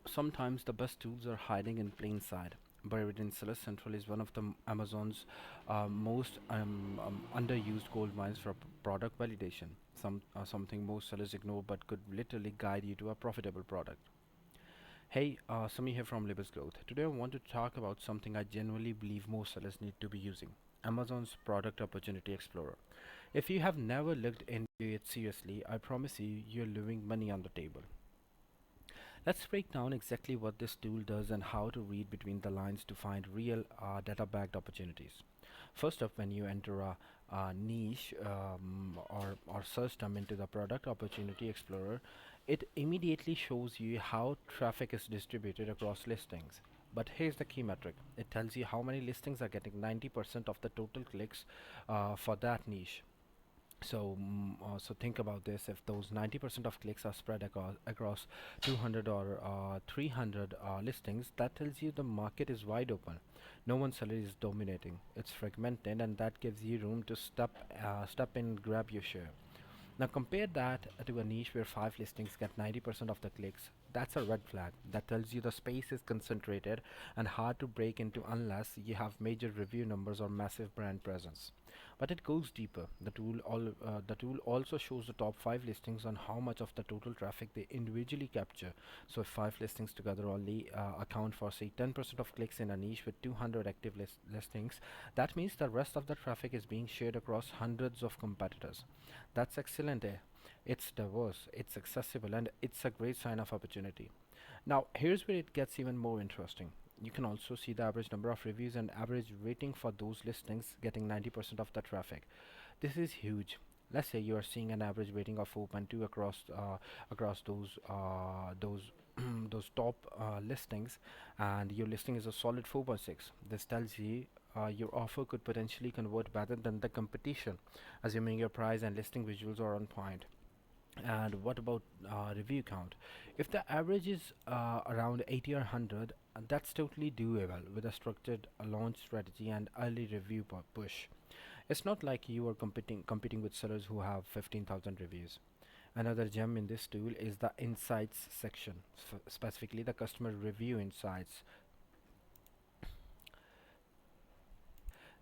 Sometimes the best tools are hiding in plain sight. Buried in Seller Central is one of the Amazon's most underused gold mines for product validation. Something most sellers ignore but could literally guide you to a profitable product. Hey, Sami here from Labels Growth. Today I want to talk about something I genuinely believe most sellers need to be using. Amazon's Product Opportunity Explorer. If you have never looked into it seriously, I promise you, you're leaving money on the table. Let's break down exactly what this tool does and how to read between the lines to find real data-backed opportunities. First up, when you enter a niche or search term into the Product Opportunity Explorer, it immediately shows you how traffic is distributed across listings. But here's the key metric. It tells you how many listings are getting 90% of the total clicks for that niche. So think about this. If those 90% of clicks are spread across 200 or 300 listings, that tells you the market is wide open. No one seller is dominating. It's fragmented, and that gives you room to step in and grab your share. Now compare that to a niche where 5 listings get 90% of the clicks. That's a red flag. That tells you the space is concentrated and hard to break into unless you have major review numbers or massive brand presence. But it goes deeper. The tool also shows the top 5 listings on how much of the total traffic they individually capture. So if 5 listings together only account for say 10% of clicks in a niche with 200 active listings, that means the rest of the traffic is being shared across hundreds of competitors. That's excellent. It's diverse, it's accessible, and it's a great sign of opportunity. Now, here's where it gets even more interesting. You can also see the average number of reviews and average rating for those listings getting 90% of the traffic. This is huge. Let's say you are seeing an average rating of 4.2 across those those top listings, and your listing is a solid 4.6. This tells you your offer could potentially convert better than the competition, assuming your price and listing visuals are on point. And what about review count? If the average is around 80 or 100, that's totally doable with a structured launch strategy and early review push. It's not like you are competing with sellers who have 15,000 reviews. Another gem in this tool is the insights section, specifically the customer review insights.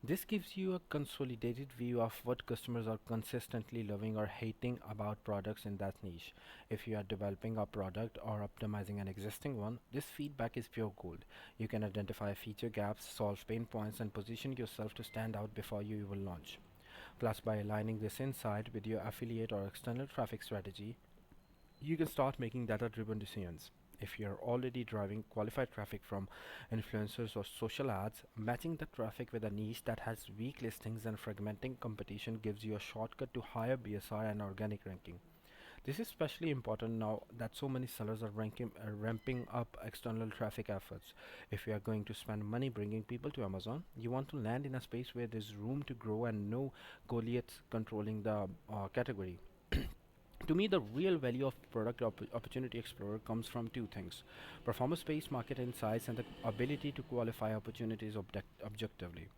This gives you a consolidated view of what customers are consistently loving or hating about products in that niche. If you are developing a product or optimizing an existing one, this feedback is pure gold. You can identify feature gaps, solve pain points, and position yourself to stand out before you even launch. Plus, by aligning this insight with your affiliate or external traffic strategy, you can start making data-driven decisions. If you're already driving qualified traffic from influencers or social ads, matching the traffic with a niche that has weak listings and fragmenting competition gives you a shortcut to higher BSR and organic ranking. This is especially important now that so many sellers are ramping up external traffic efforts. If you are going to spend money bringing people to Amazon, you want to land in a space where there's room to grow and no Goliaths controlling the category. To me, the real value of Product Opportunity Explorer comes from two things: performance-based market insights and the ability to qualify opportunities objectively.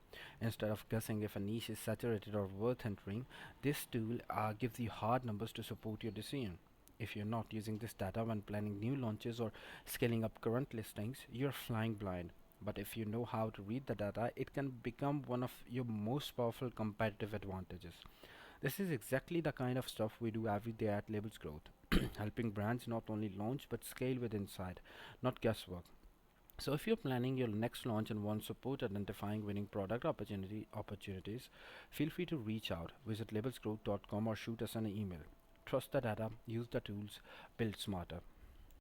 Instead of guessing if a niche is saturated or worth entering, this tool gives you hard numbers to support your decision. If you're not using this data when planning new launches or scaling up current listings, you're flying blind. But if you know how to read the data, it can become one of your most powerful competitive advantages. This is exactly the kind of stuff we do every day at Labels Growth, helping brands not only launch but scale with insight, not guesswork. So if you're planning your next launch and want support identifying winning product opportunities, feel free to reach out. Visit labelsgrowth.com or shoot us an email. Trust the data, use the tools, build smarter.